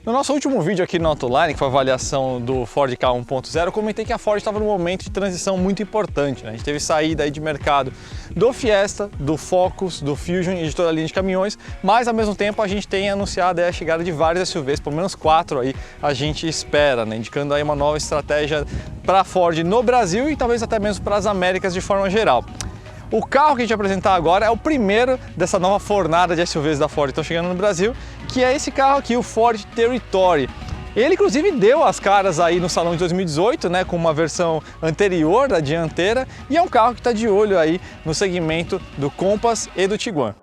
No nosso último vídeo aqui no Autoline, que foi a avaliação do Ford Ka 1.0, eu comentei que a Ford estava num momento de transição muito importante, né? A gente teve saída aí de mercado do Fiesta, do Focus, do Fusion e de toda a linha de caminhões, mas ao mesmo tempo a gente tem anunciado a chegada de vários SUVs, pelo menos 4 aí a gente espera, né? Indicando aí uma nova estratégia para a Ford no Brasil e talvez até mesmo para as Américas de forma geral. O carro que a gente vai apresentar agora é o primeiro dessa nova fornada de SUVs da Ford que estão chegando no Brasil, que é esse carro aqui, o Ford Territory. Ele inclusive deu as caras aí no salão de 2018, né, com uma versão anterior da dianteira, e é um carro que está de olho aí no segmento do Compass e do Tiguan.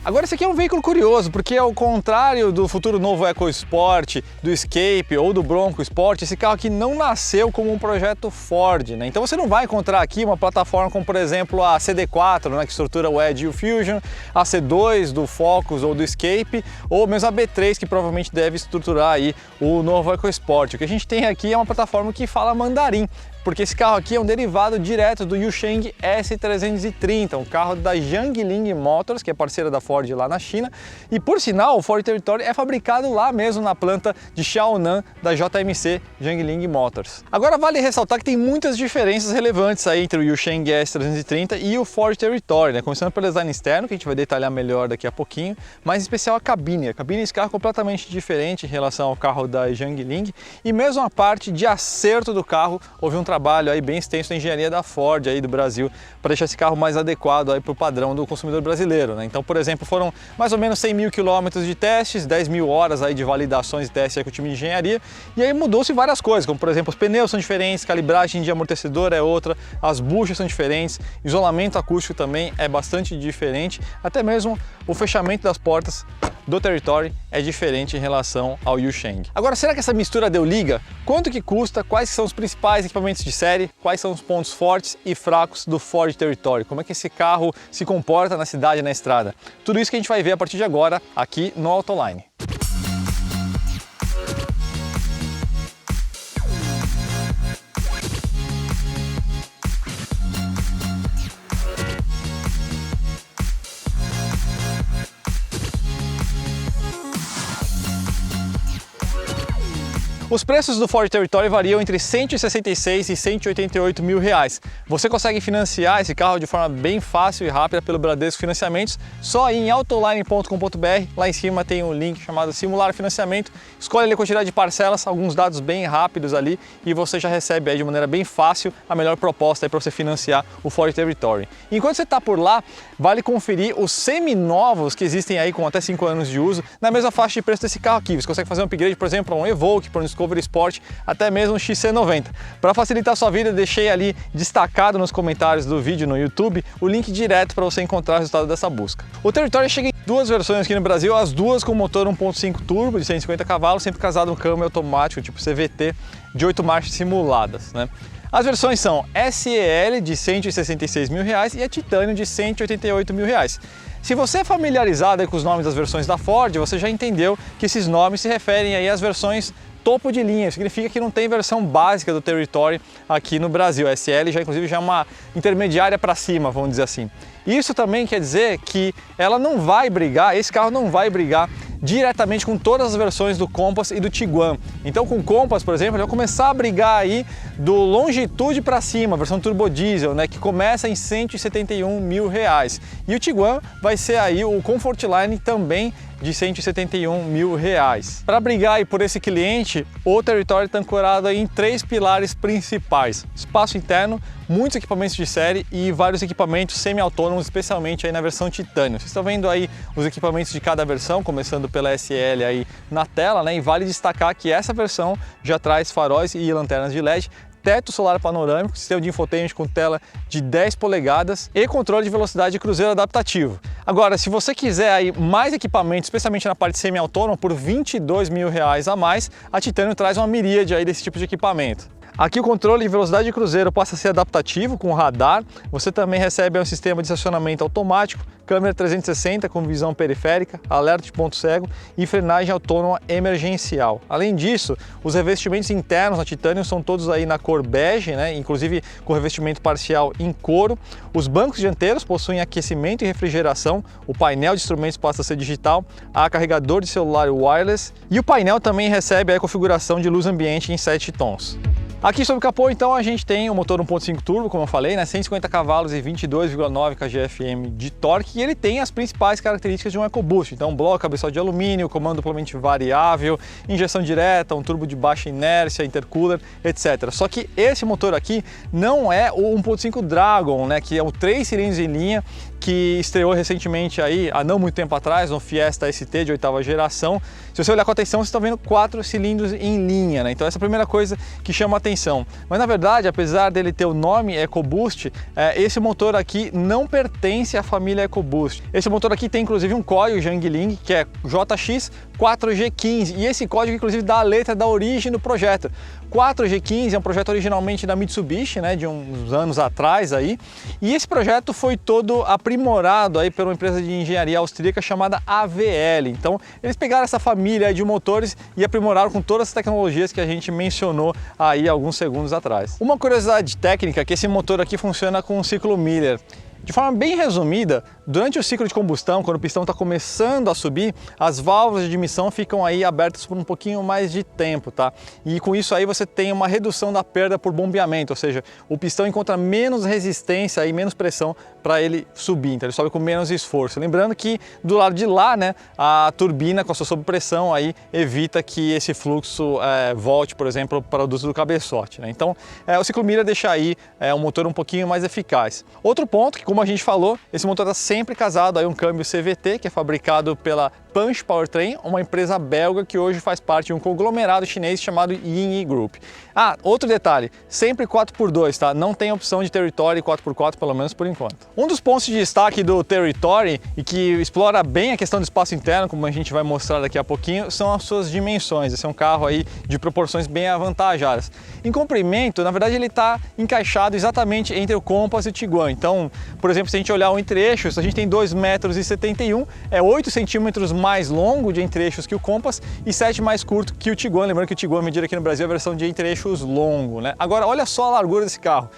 Agora esse aqui é um veículo curioso, porque ao contrário do futuro novo EcoSport, do Escape ou do Bronco Sport, esse carro aqui não nasceu como um projeto Ford, né? Então você não vai encontrar aqui uma plataforma como, por exemplo, a CD4, né, que estrutura o Edge e o Fusion, a C2 do Focus ou do Escape, ou mesmo a B3, que provavelmente deve estruturar aí o novo EcoSport. O que a gente tem aqui é uma plataforma que fala mandarim, porque esse carro aqui é um derivado direto do Yusheng S330, um carro da Jiangling Motors, que é parceira da Ford lá na China, e por sinal o Ford Territory é fabricado lá mesmo na planta de Xiaonan da JMC Jiangling Motors. Agora vale ressaltar que tem muitas diferenças relevantes aí entre o Yusheng S330 e o Ford Territory, né? Começando pelo design externo, que a gente vai detalhar melhor daqui a pouquinho, mas em especial a cabine. A cabine desse carro é completamente diferente em relação ao carro da Jiangling, e mesmo a parte de acerto do carro, houve um trabalho aí bem extenso da engenharia da Ford aí do Brasil para deixar esse carro mais adequado aí para o padrão do consumidor brasileiro, né? Então, por exemplo, foram mais ou menos 100 mil quilômetros de testes, 10 mil horas aí de validações e testes aí com o time de engenharia, e aí mudou-se várias coisas, como por exemplo os pneus são diferentes, calibragem de amortecedor é outra, as buchas são diferentes, isolamento acústico também é bastante diferente, até mesmo o fechamento das portas do Territory é diferente em relação ao Yusheng. Agora, será que essa mistura deu liga? Quanto que custa? Quais são os principais equipamentos de série? Quais são os pontos fortes e fracos do Ford Territory? Como é que esse carro se comporta na cidade e na estrada? Tudo isso que a gente vai ver a partir de agora aqui no Autoline. Os preços do Ford Territory variam entre 166 e 188 mil reais. Você consegue financiar esse carro de forma bem fácil e rápida pelo Bradesco Financiamentos, só em autoline.com.br. Lá em cima tem um link chamado Simular Financiamento. Escolhe ali a quantidade de parcelas, alguns dados bem rápidos ali, e você já recebe aí de maneira bem fácil a melhor proposta para você financiar o Ford Territory. Enquanto você está por lá, vale conferir os seminovos que existem aí com até 5 anos de uso na mesma faixa de preço desse carro aqui. Você consegue fazer um upgrade, por exemplo, para um Evoque, para um Discovery Sport, até mesmo um XC90. Para facilitar a sua vida, eu deixei ali destacado nos comentários do vídeo no YouTube o link direto para você encontrar o resultado dessa busca. O Territory chega em duas versões aqui no Brasil, as duas com motor 1.5 turbo de 150 cavalos, sempre casado um câmbio automático tipo CVT de 8 marchas simuladas, né? As versões são SEL de 166 mil reais e a Titanium de 188 mil reais. Se você é familiarizado aí com os nomes das versões da Ford, você já entendeu que esses nomes se referem aí às versões topo de linha, significa que não tem versão básica do Territory aqui no Brasil. A SL já inclusive já é uma intermediária para cima, vamos dizer assim. Isso também quer dizer que ela não vai brigar, esse carro não vai brigar diretamente com todas as versões do Compass e do Tiguan. Então com o Compass, por exemplo, ele vai começar a brigar aí do Longitude para cima, a versão turbo diesel, né, que começa em 171 mil reais. E o Tiguan vai ser aí o Comfortline também de 171 mil reais. Para brigar aí por esse cliente, o Territory está ancorado aí em 3 pilares principais: espaço interno, muitos equipamentos de série e vários equipamentos semi-autônomos, especialmente aí na versão Titanium. Vocês estão vendo aí os equipamentos de cada versão, começando pela SL aí na tela, né? E vale destacar que essa versão já traz faróis e lanternas de LED, teto solar panorâmico, sistema de infotainment com tela de 10 polegadas e controle de velocidade de cruzeiro adaptativo. Agora, se você quiser aí mais equipamento, especialmente na parte semi-autônoma, por 22 mil reais a mais, a Titanium traz uma miríade aí desse tipo de equipamento. Aqui o controle de velocidade de cruzeiro passa a ser adaptativo com o radar. Você também recebe um sistema de estacionamento automático, câmera 360 com visão periférica, alerta de ponto cego e frenagem autônoma emergencial. Além disso, os revestimentos internos na Titanium são todos aí na cor bege, né? Inclusive com revestimento parcial em couro. Os bancos dianteiros possuem aquecimento e refrigeração, o painel de instrumentos passa a ser digital, há carregador de celular wireless e o painel também recebe a configuração de luz ambiente em 7 tons. Aqui sobre o capô, então, a gente tem o motor 1.5 turbo, como eu falei, né? 150 cavalos e 22,9 kgfm de torque, e ele tem as principais características de um EcoBoost. Então, bloco, cabeçote de alumínio, comando duplamente variável, injeção direta, um turbo de baixa inércia, intercooler, etc. Só que esse motor aqui não é o 1.5 Dragon, né? Que é o 3 cilindros em linha, que estreou recentemente aí, há não muito tempo atrás, no Fiesta ST de 8ª geração. Se você olhar com atenção, você está vendo 4 cilindros em linha, né? Então essa é a primeira coisa que chama a atenção. Mas na verdade, apesar dele ter o nome EcoBoost, esse motor aqui não pertence à família EcoBoost. Esse motor aqui tem inclusive um código Jiangling, que é JX4G15, e esse código inclusive dá a letra da origem do projeto. 4G15 é um projeto originalmente da Mitsubishi, né, de uns anos atrás aí, e esse projeto foi todo aprimorado aí por uma empresa de engenharia austríaca chamada AVL. Então eles pegaram essa família de motores e aprimoraram com todas as tecnologias que a gente mencionou aí alguns segundos atrás. Uma curiosidade técnica é que esse motor aqui funciona com um ciclo Miller. De forma bem resumida, durante o ciclo de combustão, quando o pistão está começando a subir, as válvulas de admissão ficam aí abertas por um pouquinho mais de tempo, tá? E com isso aí você tem uma redução da perda por bombeamento, ou seja, o pistão encontra menos resistência e menos pressão para ele subir, então ele sobe com menos esforço. Lembrando que do lado de lá, né, a turbina com a sua sobrepressão aí evita que esse fluxo volte, por exemplo, para o duto do cabeçote, né? Então o ciclo Miller deixa aí um motor um pouquinho mais eficaz. Outro ponto que, como a gente falou, esse motor está sempre casado a um câmbio CVT, que é fabricado pela Punch Powertrain, uma empresa belga que hoje faz parte de um conglomerado chinês chamado Yingyi Group. Ah, outro detalhe, sempre 4x2, tá? Não tem opção de Territory 4x4, pelo menos por enquanto. Um dos pontos de destaque do Territory, e que explora bem a questão do espaço interno, como a gente vai mostrar daqui a pouquinho, são as suas dimensões. Esse é um carro aí de proporções bem avantajadas. Em comprimento, na verdade, ele está encaixado exatamente entre o Compass e o Tiguan. Então, por exemplo, se a gente olhar o entre-eixos, a gente tem 2,71 m, é 8 centímetros mais longo de entre-eixos que o Compass e 7 mais curto que o Tiguan. Lembrando que o Tiguan, medido aqui no Brasil, é a versão de entre-eixos longo, né? Agora, olha só a largura desse carro.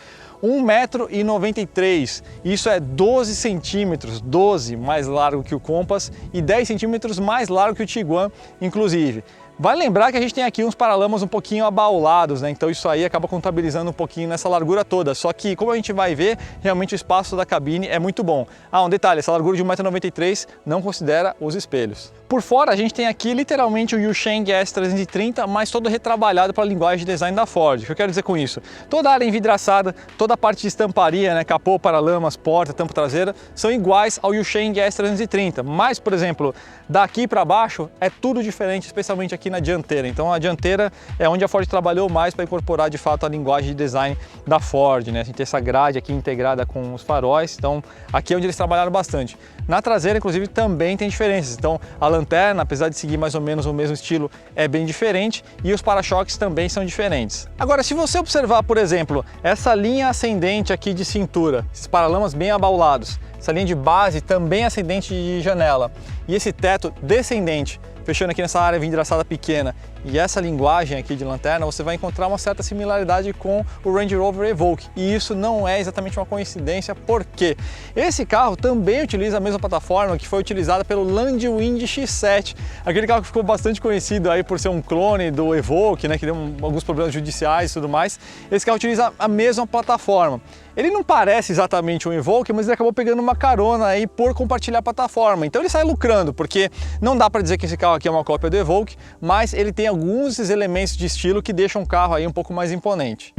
1,93 m, isso é 12 centímetros, 12 mais largo que o Compass e 10 centímetros mais largo que o Tiguan, inclusive. Vale lembrar que a gente tem aqui uns paralamas um pouquinho abaulados, né? Então isso aí acaba contabilizando um pouquinho nessa largura toda. Só que, como a gente vai ver, realmente o espaço da cabine é muito bom. Ah, um detalhe, essa largura de 1,93 m não considera os espelhos. Por fora, a gente tem aqui literalmente o Yusheng S330, mas todo retrabalhado para a linguagem de design da Ford. O que eu quero dizer com isso? Toda a área envidraçada, toda a parte de estamparia, né? Capô, paralamas, porta, tampa traseira, são iguais ao Yusheng S330. Mas, por exemplo, daqui para baixo é tudo diferente, especialmente aqui na dianteira. Então a dianteira é onde a Ford trabalhou mais para incorporar de fato a linguagem de design da Ford, né? A gente tem essa grade aqui integrada com os faróis, então aqui é onde eles trabalharam bastante. Na traseira, inclusive, também tem diferenças. Então a lanterna, apesar de seguir mais ou menos o mesmo estilo, é bem diferente e os para-choques também são diferentes. Agora, se você observar, por exemplo, essa linha ascendente aqui de cintura, esses paralamas bem abaulados, essa linha de base também ascendente de janela e esse teto descendente, fechando aqui nessa área vidraçada pequena, e essa linguagem aqui de lanterna, você vai encontrar uma certa similaridade com o Range Rover Evoque. E isso não é exatamente uma coincidência, porque esse carro também utiliza a mesma plataforma que foi utilizada pelo Landwind X7, aquele carro que ficou bastante conhecido aí por ser um clone do Evoque, né, que deu alguns problemas judiciais e tudo mais. Esse carro utiliza a mesma plataforma. Ele não parece exatamente um Evoque, mas ele acabou pegando uma carona aí por compartilhar a plataforma. Então ele sai lucrando, porque não dá para dizer que esse carro aqui é uma cópia do Evoque, mas ele tem alguns desses elementos de estilo que deixam o carro aí um pouco mais imponente.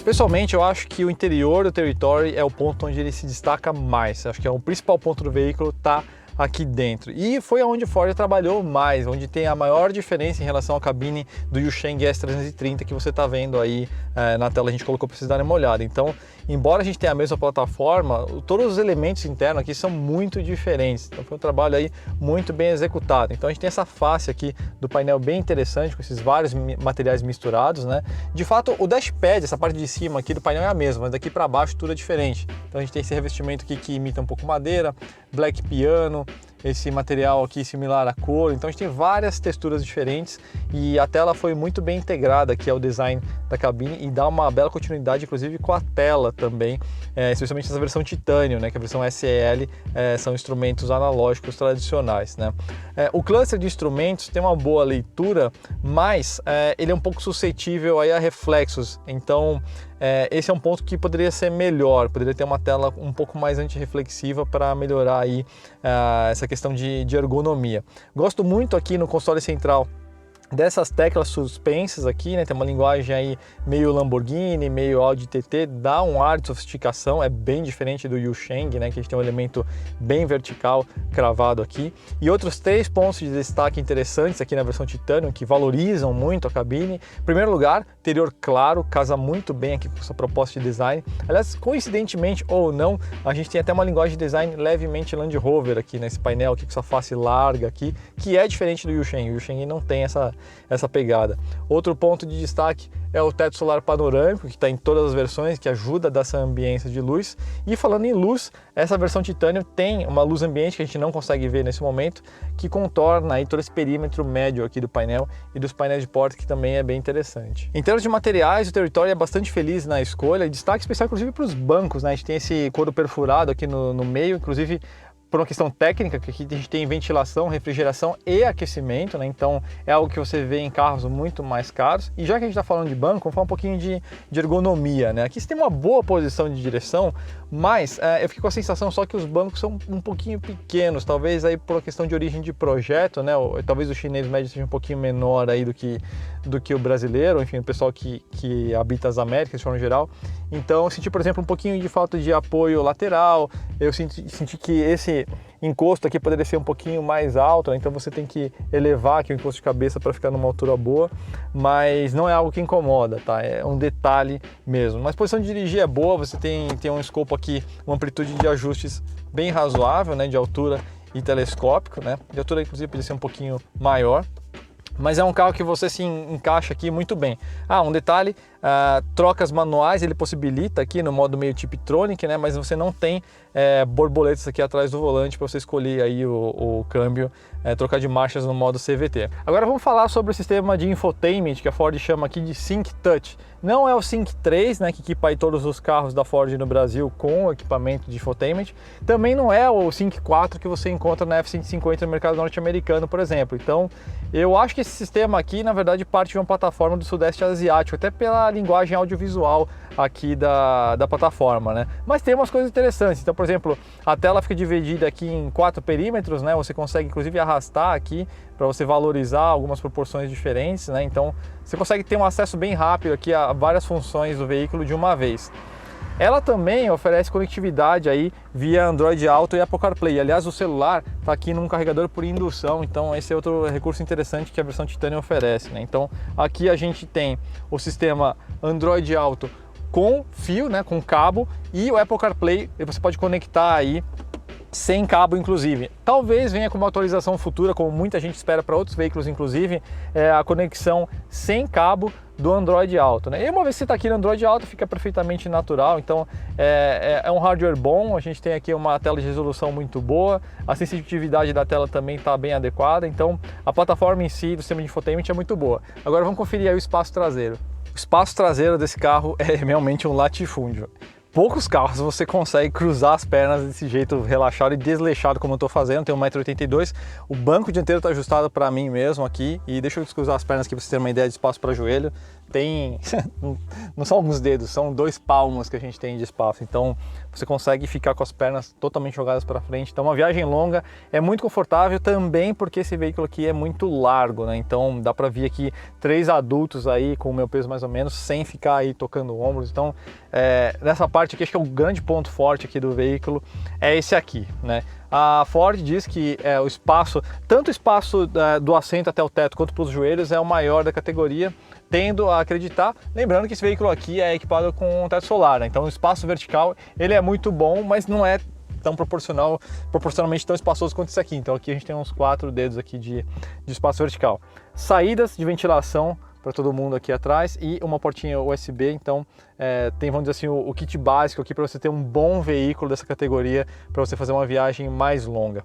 Pessoalmente, eu acho que o interior do Territory é o ponto onde ele se destaca mais. Acho que é o principal ponto do veículo, tá aqui dentro. E foi onde a Ford trabalhou mais, onde tem a maior diferença em relação à cabine do Yusheng S330 que você está vendo aí na tela, a gente colocou para vocês darem uma olhada. Então, embora a gente tenha a mesma plataforma, todos os elementos internos aqui são muito diferentes. Então foi um trabalho aí muito bem executado. Então a gente tem essa face aqui do painel bem interessante, com esses vários materiais misturados, né? De fato, o dashpad, essa parte de cima aqui do painel é a mesma, mas daqui para baixo tudo é diferente. Então a gente tem esse revestimento aqui que imita um pouco madeira, black piano, esse material aqui similar a couro. Então a gente tem várias texturas diferentes e a tela foi muito bem integrada aqui ao design da cabine e dá uma bela continuidade, inclusive com a tela também, especialmente essa versão titânio, né, que a versão SEL são instrumentos analógicos tradicionais, né. O cluster de instrumentos tem uma boa leitura, mas ele é um pouco suscetível aí a reflexos, então esse é um ponto que poderia ser melhor, poderia ter uma tela um pouco mais antirreflexiva para melhorar aí essa questão de ergonomia. Gosto muito aqui no console central dessas teclas suspensas aqui, né? Tem uma linguagem aí meio Lamborghini, meio Audi TT, dá um ar de sofisticação, é bem diferente do Yusheng, né? Que a gente tem um elemento bem vertical cravado aqui. E outros 3 pontos de destaque interessantes aqui na versão Titanium, que valorizam muito a cabine. Em primeiro lugar, interior claro, casa muito bem aqui com essa proposta de design. Aliás, coincidentemente ou não, a gente tem até uma linguagem de design levemente Land Rover aqui nesse painel, aqui com essa face larga aqui, que é diferente do Yusheng. O Yusheng não tem essa pegada. Outro ponto de destaque é o teto solar panorâmico, que está em todas as versões, que ajuda a dar essa ambiência de luz. E falando em luz, essa versão Titanium tem uma luz ambiente que a gente não consegue ver nesse momento, que contorna aí todo esse perímetro médio aqui do painel e dos painéis de porta, que também é bem interessante. Em termos de materiais, o Territory é bastante feliz na escolha, destaque especial inclusive para os bancos, né? A gente tem esse couro perfurado aqui no meio, inclusive por uma questão técnica, que aqui a gente tem ventilação, refrigeração e aquecimento, né? Então é algo que você vê em carros muito mais caros. E já que a gente está falando de banco, vamos falar um pouquinho de ergonomia, né? Aqui você tem uma boa posição de direção, mas eu fiquei com a sensação só que os bancos são um pouquinho pequenos, talvez aí por uma questão de origem de projeto, né? Talvez o chinês médio seja um pouquinho menor aí do que o brasileiro, enfim, o pessoal que habita as Américas de forma geral. Então eu senti, por exemplo, um pouquinho de falta de apoio lateral, eu senti que esse encosto aqui poderia ser um pouquinho mais alto, né? Então você tem que elevar aqui o encosto de cabeça para ficar numa altura boa, mas não é algo que incomoda, tá? É um detalhe mesmo. Mas a posição de dirigir é boa, você tem um escopo aqui, uma amplitude de ajustes bem razoável, né? De altura e telescópico, né? De altura inclusive poderia ser um pouquinho maior. Mas é um carro que você se encaixa aqui muito bem. Um detalhe, trocas manuais ele possibilita aqui no modo meio Tiptronic, né? Mas você não tem borboletas aqui atrás do volante para você escolher aí o câmbio, trocar de marchas no modo CVT. Agora vamos falar sobre o sistema de infotainment que a Ford chama aqui de Sync Touch. Não é o Sync 3, né, que equipa aí todos os carros da Ford no Brasil com o equipamento de infotainment. Também não é o Sync 4 que você encontra na F-150 no mercado norte-americano, por exemplo. Então, eu acho que esse sistema aqui, na verdade, parte de uma plataforma do Sudeste Asiático, até pela linguagem audiovisual aqui da plataforma, né? Mas tem umas coisas interessantes. Então, por exemplo, a tela fica dividida aqui em 4 perímetros, né? Você consegue, inclusive, arrastar aqui para você valorizar algumas proporções diferentes, né? Então, você consegue ter um acesso bem rápido aqui a várias funções do veículo de uma vez. Ela também oferece conectividade aí via Android Auto e Apple CarPlay. Aliás, o celular está aqui num carregador por indução, então esse é outro recurso interessante que a versão Titanium oferece, né? Então, aqui a gente tem o sistema Android Auto com fio, né, com cabo, e o Apple CarPlay você pode conectar aí sem cabo, inclusive. Talvez venha com uma atualização futura, como muita gente espera para outros veículos, inclusive, a conexão sem cabo do Android Auto, né? E uma vez que você está aqui no Android Auto, fica perfeitamente natural. Então é um hardware bom, a gente tem aqui uma tela de resolução muito boa, a sensitividade da tela também está bem adequada, então a plataforma em si do sistema de infotainment é muito boa. Agora vamos conferir aí o espaço traseiro. O espaço traseiro desse carro é realmente um latifúndio. Poucos carros você consegue cruzar as pernas desse jeito relaxado e desleixado como eu estou fazendo. Tenho 1,82 m, o banco dianteiro está ajustado para mim mesmo aqui, e deixa eu descruzar as pernas aqui para você ter uma ideia de espaço para joelho. Tem, não são alguns dedos, são 2 palmos que a gente tem de espaço, então você consegue ficar com as pernas totalmente jogadas para frente. Então uma viagem longa, é muito confortável também porque esse veículo aqui é muito largo, né? Então dá para vir aqui 3 adultos aí com o meu peso mais ou menos, sem ficar aí tocando ombros. Então nessa parte aqui, acho que é o grande ponto forte aqui do veículo é esse aqui, né? A Ford diz que o espaço, tanto o espaço do assento até o teto quanto para os joelhos é o maior da categoria, tendo a acreditar, lembrando que esse veículo aqui é equipado com teto solar, né? Então o espaço vertical ele é muito bom, mas não é tão proporcionalmente tão espaçoso quanto esse aqui. Então aqui a gente tem uns 4 dedos aqui de espaço vertical. Saídas de ventilação para todo mundo aqui atrás e uma portinha USB, então tem, vamos dizer assim, o kit básico aqui para você ter um bom veículo dessa categoria para você fazer uma viagem mais longa.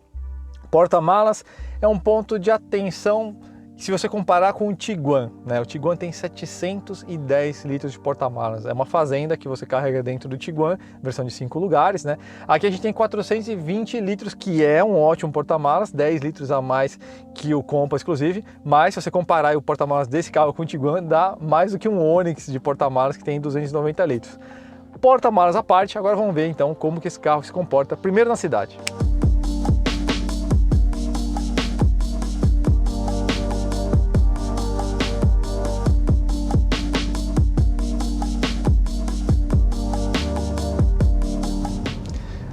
Porta-malas é um ponto de atenção se você comparar com o Tiguan, né? O Tiguan tem 710 litros de porta-malas, é uma fazenda que você carrega dentro do Tiguan, versão de 5 lugares, né? Aqui a gente tem 420 litros, que é um ótimo porta-malas, 10 litros a mais que o Compass Exclusive, mas se você comparar o porta-malas desse carro com o Tiguan, dá mais do que um Onix de porta-malas que tem 290 litros. Porta-malas à parte, agora vamos ver então como que esse carro se comporta primeiro na cidade.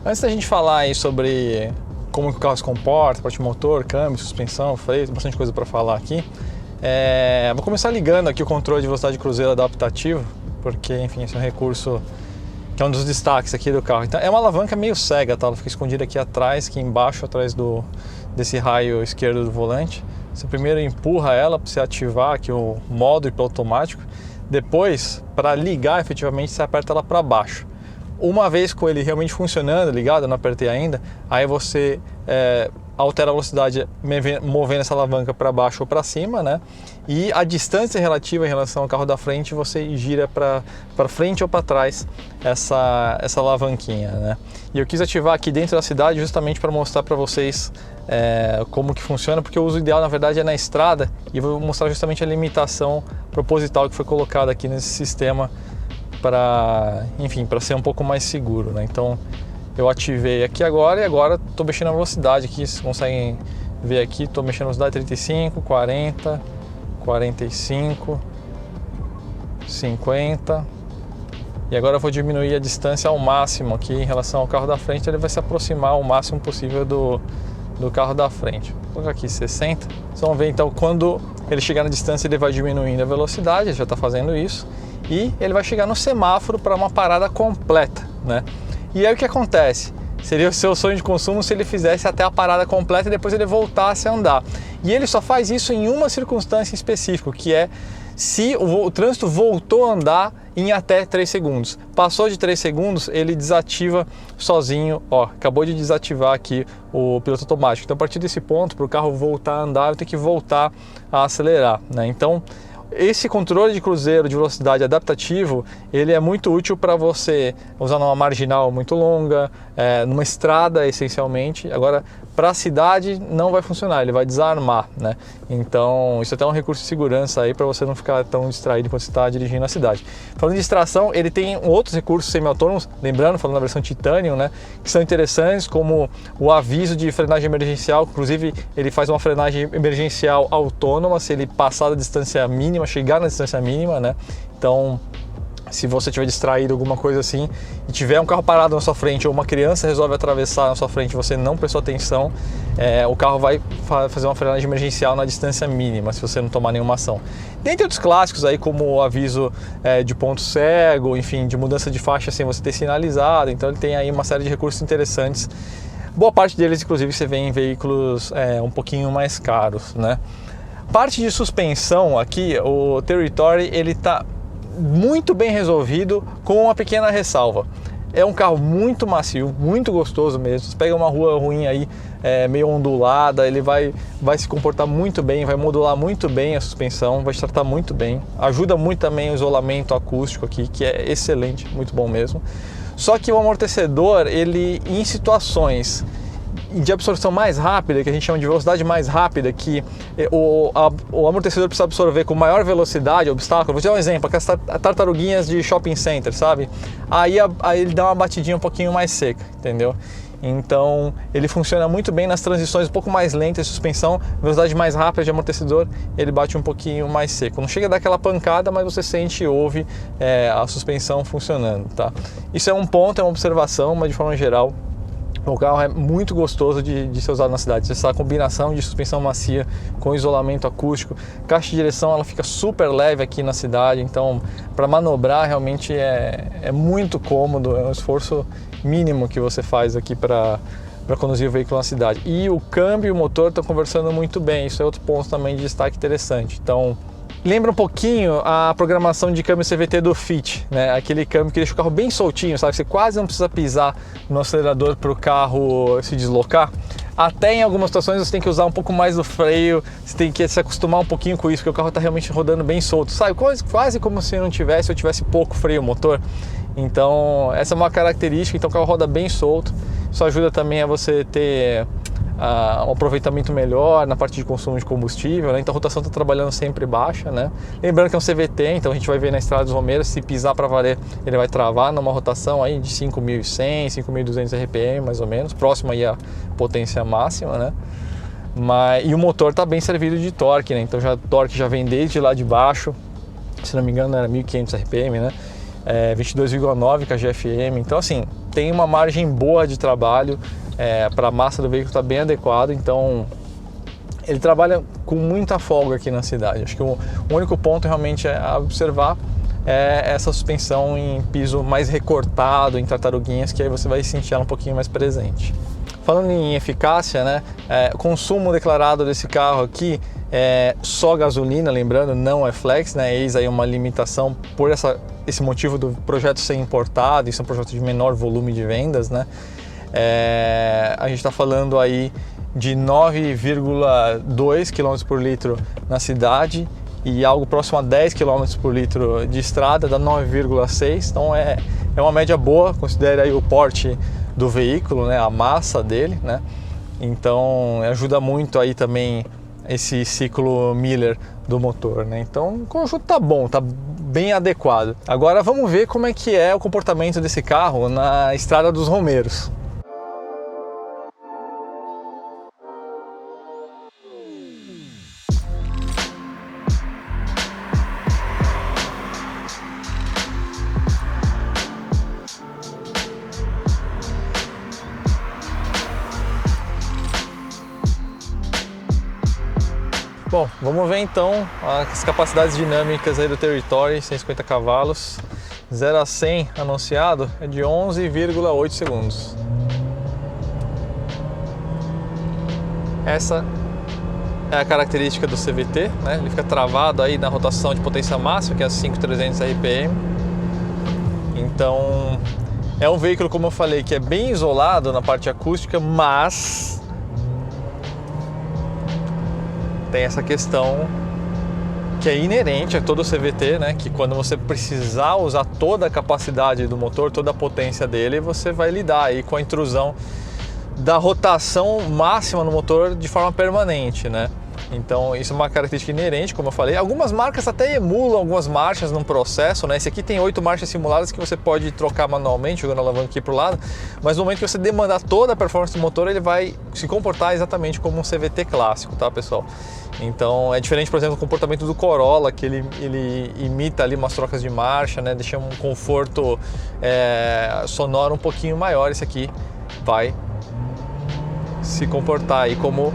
Antes da gente falar aí sobre como que o carro se comporta, parte motor, câmbio, suspensão, freio, tem bastante coisa para falar aqui. Vou começar ligando aqui o controle de velocidade cruzeiro adaptativo, porque, enfim, esse é um recurso que é um dos destaques aqui do carro. Então, é uma alavanca meio cega, tá? Ela fica escondida aqui atrás, aqui embaixo, atrás desse raio esquerdo do volante. Você primeiro empurra ela para você ativar aqui o modo hiperautomático. Depois, para ligar efetivamente, você aperta ela para baixo. Uma vez com ele realmente funcionando, ligado, eu não apertei ainda, aí você altera a velocidade movendo essa alavanca para baixo ou para cima, né? E a distância relativa em relação ao carro da frente, você gira para frente ou para trás essa alavanquinha, né? E eu quis ativar aqui dentro da cidade justamente para mostrar para vocês como que funciona, porque o uso ideal na verdade é na estrada, e vou mostrar justamente a limitação proposital que foi colocada aqui nesse sistema para ser um pouco mais seguro, né? Então eu ativei aqui agora e agora estou mexendo na velocidade aqui, vocês conseguem ver aqui, estou mexendo na velocidade 35, 40, 45, 50 e agora eu vou diminuir a distância ao máximo aqui em relação ao carro da frente, ele vai se aproximar o máximo possível do carro da frente. Vou colocar aqui 60, vocês vão ver então quando ele chegar na distância ele vai diminuindo a velocidade, ele já está fazendo isso. E ele vai chegar no semáforo para uma parada completa, né? E aí o que acontece? Seria o seu sonho de consumo se ele fizesse até a parada completa e depois ele voltasse a andar. E ele só faz isso em uma circunstância específica, que é se o trânsito voltou a andar em até 3 segundos. Passou de 3 segundos, ele desativa sozinho, ó, acabou de desativar aqui o piloto automático. Então a partir desse ponto, para o carro voltar a andar, eu tenho que voltar a acelerar, né? Então esse controle de cruzeiro de velocidade adaptativo, ele é muito útil para você usar numa marginal muito longa, numa estrada essencialmente. Agora, para a cidade não vai funcionar, ele vai desarmar, né? Então, isso é até um recurso de segurança aí para você não ficar tão distraído enquanto você está dirigindo na cidade. Falando de distração, ele tem outros recursos semi-autônomos, lembrando, falando da versão Titanium, né? Que são interessantes, como o aviso de frenagem emergencial. Inclusive, ele faz uma frenagem emergencial autônoma se ele passar da distância mínima, chegar na distância mínima, né? Então, se você estiver distraído, alguma coisa assim, e tiver um carro parado na sua frente, ou uma criança resolve atravessar na sua frente e você não prestou atenção, o carro vai fazer uma frenagem emergencial na distância mínima, se você não tomar nenhuma ação. Dentre outros clássicos aí, como o aviso de ponto cego, enfim, de mudança de faixa sem você ter sinalizado. Então ele tem aí uma série de recursos interessantes. Boa parte deles, inclusive, você vê em veículos um pouquinho mais caros, né? Parte de suspensão aqui, o Territory, ele está muito bem resolvido, com uma pequena ressalva. É um carro muito macio, muito gostoso mesmo. Você pega uma rua ruim aí, meio ondulada, ele vai se comportar muito bem, vai modular muito bem a suspensão, vai te tratar muito bem. Ajuda muito também o isolamento acústico aqui, que é excelente, muito bom mesmo. Só que o amortecedor, ele em situações de absorção mais rápida, que a gente chama de velocidade mais rápida, que o amortecedor precisa absorver com maior velocidade obstáculo. Vou te dar um exemplo, aquelas tartaruguinhas de shopping center, sabe? Aí ele dá uma batidinha um pouquinho mais seca, entendeu? Então ele funciona muito bem nas transições um pouco mais lentas de suspensão, velocidade mais rápida de amortecedor, ele bate um pouquinho mais seco. Não chega a dar aquela pancada, mas você sente e ouve a suspensão funcionando, tá? Isso é um ponto, é uma observação, mas de forma geral O carro é muito gostoso de ser usado na cidade. Essa combinação de suspensão macia com isolamento acústico, caixa de direção ela fica super leve aqui na cidade, então para manobrar realmente é muito cômodo, é um esforço mínimo que você faz aqui para conduzir o veículo na cidade. E o câmbio e o motor estão conversando muito bem, isso é outro ponto também de destaque interessante. Então, lembra um pouquinho a programação de câmbio CVT do Fit, né? Aquele câmbio que deixa o carro bem soltinho, sabe? Você quase não precisa pisar no acelerador para o carro se deslocar. Até em algumas situações você tem que usar um pouco mais do freio, você tem que se acostumar um pouquinho com isso, porque o carro está realmente rodando bem solto, sabe? Quase como se não tivesse, ou tivesse pouco freio motor. Então, essa é uma característica, então o carro roda bem solto. Isso ajuda também a você ter um aproveitamento melhor na parte de consumo de combustível, né? Então a rotação está trabalhando sempre baixa, né? Lembrando que é um CVT, então a gente vai ver na estrada dos Romeiros, se pisar para valer, ele vai travar numa rotação aí de 5.100, 5.200 RPM mais ou menos, próximo aí à potência máxima, né? E o motor está bem servido de torque, né? Então o torque já vem desde lá de baixo, se não me engano era 1.500 RPM, né? 22,9 kgfm, então assim, tem uma margem boa de trabalho, para a massa do veículo está bem adequado, então ele trabalha com muita folga aqui na cidade. Acho que o único ponto realmente a observar é essa suspensão em piso mais recortado, em tartaruguinhas, que aí você vai sentir ela um pouquinho mais presente. Falando em eficácia, né, o consumo declarado desse carro aqui é só gasolina, lembrando, não é flex, né, eis aí uma limitação por esse motivo do projeto ser importado, isso é um projeto de menor volume de vendas, né. A gente está falando aí de 9,2 km por litro na cidade e algo próximo a 10 km por litro de estrada, dá 9,6, então é uma média boa, considere aí o porte do veículo, né, a massa dele, né, então ajuda muito aí também esse ciclo Miller do motor, né, então o conjunto tá bom, tá bem adequado. Agora vamos ver como é que é o comportamento desse carro na estrada dos Romeiros. Bom, vamos ver então as capacidades dinâmicas aí do Territory, 150 cavalos, 0 a 100 anunciado é de 11,8 segundos. Essa é a característica do CVT, né? Ele fica travado aí na rotação de potência máxima, que é a 5.300 RPM. Então, é um veículo, como eu falei, que é bem isolado na parte acústica, mas tem essa questão que é inerente a todo o CVT, né? Que quando você precisar usar toda a capacidade do motor, toda a potência dele, você vai lidar aí com a intrusão da rotação máxima no motor de forma permanente, né? Então isso é uma característica inerente, como eu falei. Algumas marcas até emulam algumas marchas num processo, né? Esse aqui tem 8 marchas simuladas que você pode trocar manualmente, jogando a alavanca aqui para o lado, mas no momento que você demandar toda a performance do motor, ele vai se comportar exatamente como um CVT clássico, tá, pessoal? Então é diferente, por exemplo, do comportamento do Corolla, que ele imita ali umas trocas de marcha, né? Deixa um conforto sonoro um pouquinho maior. Esse aqui vai se comportar aí como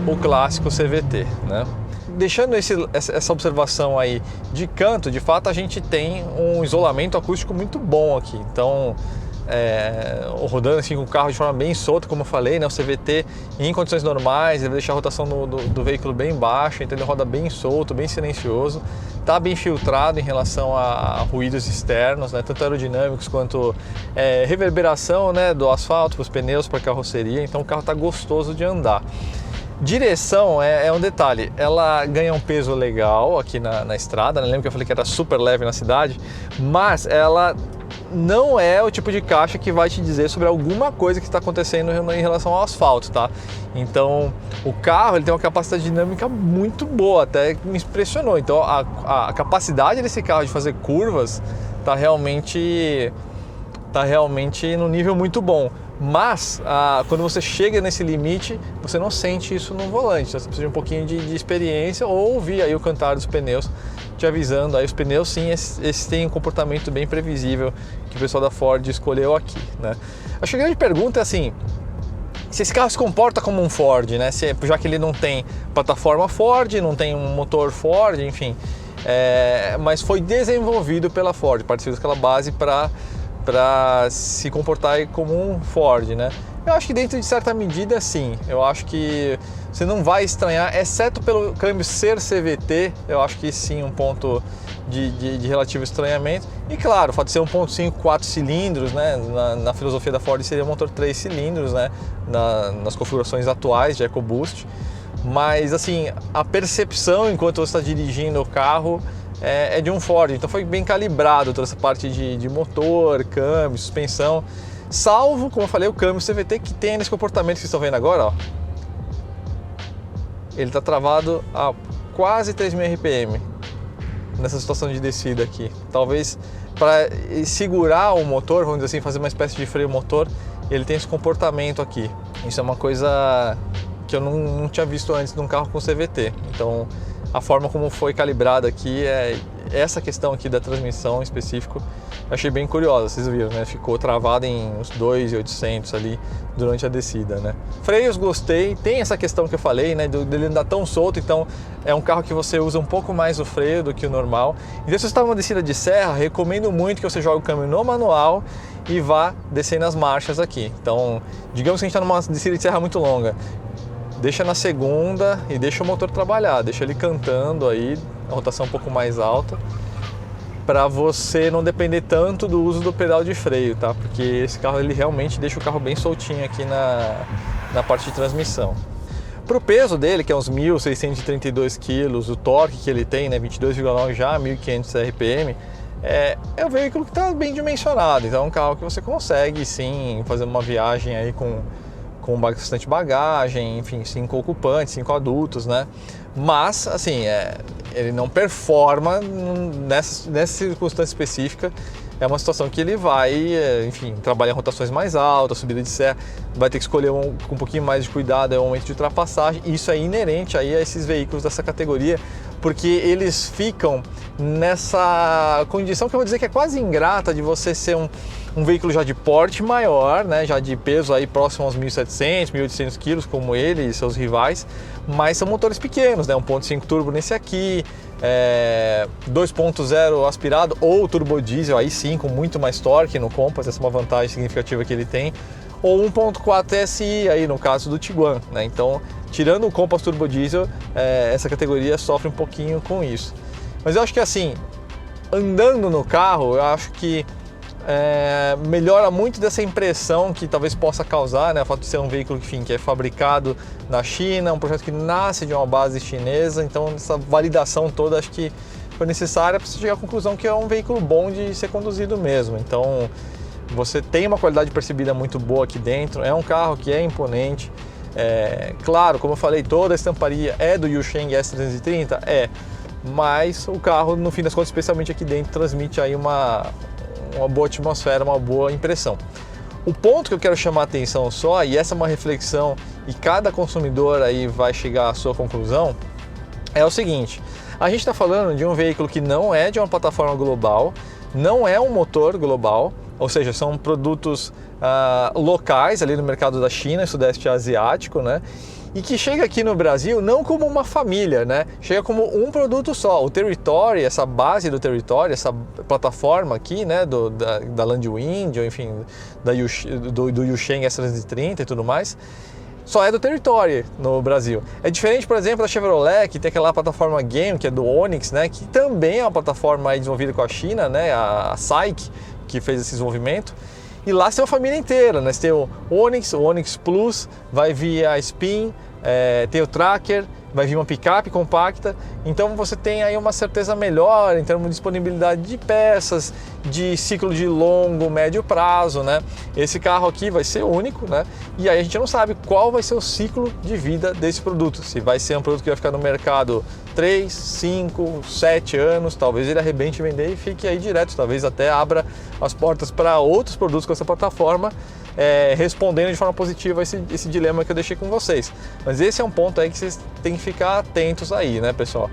o clássico CVT, né? Deixando essa observação aí de canto, de fato a gente tem um isolamento acústico muito bom aqui. Então, rodando assim com o carro de forma bem solta, como eu falei, né? O CVT em condições normais, ele vai deixar a rotação do veículo bem baixa, então ele roda bem solto, bem silencioso, está bem filtrado em relação a ruídos externos, né? Tanto aerodinâmicos quanto reverberação, né? Do asfalto, para os pneus, para a carroceria, então o carro está gostoso de andar. Direção é um detalhe, ela ganha um peso legal aqui na estrada, né? Lembra que eu falei que era super leve na cidade, mas ela não é o tipo de caixa que vai te dizer sobre alguma coisa que está acontecendo em relação ao asfalto, tá? Então, o carro ele tem uma capacidade dinâmica muito boa, até me impressionou. Então, a capacidade desse carro de fazer curvas está realmente no nível muito bom. Mas, quando você chega nesse limite, você não sente isso no volante. Então, você precisa de um pouquinho de experiência ou ouvir aí o cantar dos pneus te avisando. Aí os pneus, sim, esses têm um comportamento bem previsível que o pessoal da Ford escolheu aqui, né? Acho que a grande pergunta é assim, se esse carro se comporta como um Ford, né? Já que ele não tem plataforma Ford, não tem um motor Ford, enfim, mas foi desenvolvido pela Ford, partiu daquela base para se comportar como um Ford, né? Eu acho que dentro de certa medida sim, eu acho que você não vai estranhar, exceto pelo câmbio ser CVT, eu acho que sim, um ponto de relativo estranhamento. E claro, o fato de ser 1.5, 4 cilindros, né? Na filosofia da Ford seria um motor 3 cilindros, né? Nas configurações atuais de EcoBoost. Mas assim, a percepção enquanto você está dirigindo o carro é de um Ford, então foi bem calibrado toda essa parte de motor, câmbio, suspensão, salvo, como eu falei, o câmbio CVT que tem nesse comportamento que vocês estão vendo agora, ó. Ele está travado a quase 3.000 RPM nessa situação de descida aqui. Talvez para segurar o motor, vamos dizer assim, fazer uma espécie de freio motor, ele tem esse comportamento aqui. Isso é uma coisa que eu não tinha visto antes num carro com CVT. Então, a forma como foi calibrada aqui, essa questão aqui da transmissão em específico, eu achei bem curiosa, vocês viram, né? Ficou travado em uns 2.800 ali durante a descida, né? Freios, gostei, tem essa questão que eu falei, né? Dele andar tão solto, então é um carro que você usa um pouco mais o freio do que o normal. Então, se você está numa descida de serra, recomendo muito que você jogue o câmbio no manual e vá descendo as marchas aqui. Então, digamos que a gente está numa descida de serra muito longa, deixa na segunda e deixa o motor trabalhar, deixa ele cantando aí, a rotação um pouco mais alta, para você não depender tanto do uso do pedal de freio, tá? Porque esse carro ele realmente deixa o carro bem soltinho aqui na parte de transmissão. Para o peso dele, que é uns 1.632 kg, o torque que ele tem, né, 22,9 já, 1.500 RPM, é um veículo que está bem dimensionado, então é um carro que você consegue sim fazer uma viagem aí com bastante bagagem, enfim, 5 ocupantes, 5 adultos, né? Mas, assim, ele não performa nessa circunstância específica. É uma situação que ele vai, enfim, trabalhar em rotações mais altas, subida de serra, vai ter que escolher com um pouquinho mais de cuidado, é um momento de ultrapassagem. Isso é inerente aí a esses veículos dessa categoria, porque eles ficam nessa condição que eu vou dizer que é quase ingrata de você ser um veículo já de porte maior, né, já de peso aí próximo aos 1.700, 1.800 quilos, como ele e seus rivais, mas são motores pequenos, né, 1.5 turbo nesse aqui, 2.0 aspirado ou turbo diesel, aí sim, com muito mais torque no Compass, essa é uma vantagem significativa que ele tem, ou 1.4 TSI aí no caso do Tiguan, né, então tirando o Compass turbo diesel, essa categoria sofre um pouquinho com isso. Mas eu acho que assim, andando no carro, eu acho que melhora muito dessa impressão que talvez possa causar, né, o fato de ser um veículo enfim, que é fabricado na China, um projeto que nasce de uma base chinesa, então essa validação toda acho que foi necessária para você chegar à conclusão que é um veículo bom de ser conduzido mesmo. Então você tem uma qualidade percebida muito boa aqui dentro, é um carro que é imponente, claro, como eu falei, toda a estamparia é do Yusheng S330, mas o carro no fim das contas, especialmente aqui dentro, transmite aí uma boa atmosfera, uma boa impressão. O ponto que eu quero chamar a atenção só, e essa é uma reflexão e cada consumidor aí vai chegar à sua conclusão, é o seguinte: a gente está falando de um veículo que não é de uma plataforma global, não é um motor global, ou seja, são produtos locais ali no mercado da China e Sudeste Asiático, né? E que chega aqui no Brasil não como uma família, né? Chega como um produto só. O Territory, essa base do Territory, essa plataforma aqui, né, da Landwind, ou enfim, do Yusheng S330 e tudo mais, só é do Territory no Brasil. É diferente, por exemplo, da Chevrolet, que tem aquela plataforma Game, que é do Onix, né, que também é uma plataforma aí desenvolvida com a China, né, a SAIC, que fez esse desenvolvimento. E lá você tem uma família inteira, né? Você tem o Onix Plus, vai vir a Spin, tem o Tracker, vai vir uma picape compacta, então você tem aí uma certeza melhor em termos de disponibilidade de peças, de ciclo de longo, médio prazo, né? Esse carro aqui vai ser único, né? E aí a gente não sabe qual vai ser o ciclo de vida desse produto, se vai ser um produto que vai ficar no mercado 3, 5, 7 anos, talvez ele arrebente vender e fique aí direto, talvez até abra as portas para outros produtos com essa plataforma, respondendo de forma positiva esse dilema que eu deixei com vocês. Mas esse é um ponto aí que vocês têm que ficar atentos aí, né, pessoal?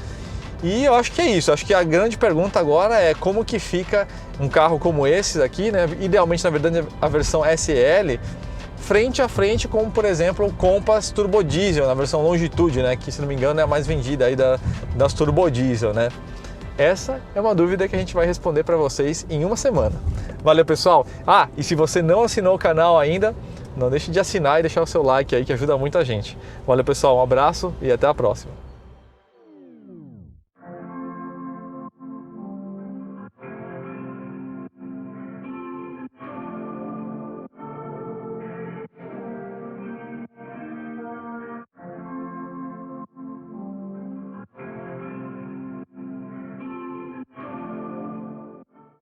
E eu acho que é isso, acho que a grande pergunta agora é como que fica um carro como esse aqui, né? Idealmente, na verdade, a versão SL, frente a frente com, por exemplo, o Compass Turbo Diesel, na versão Longitude, né? Que, se não me engano, é a mais vendida aí das Turbo Diesel, né? Essa é uma dúvida que a gente vai responder para vocês em uma semana. Valeu, pessoal! Ah, e se você não assinou o canal ainda, não deixe de assinar e deixar o seu like aí, que ajuda muito a gente. Valeu, pessoal, um abraço e até a próxima.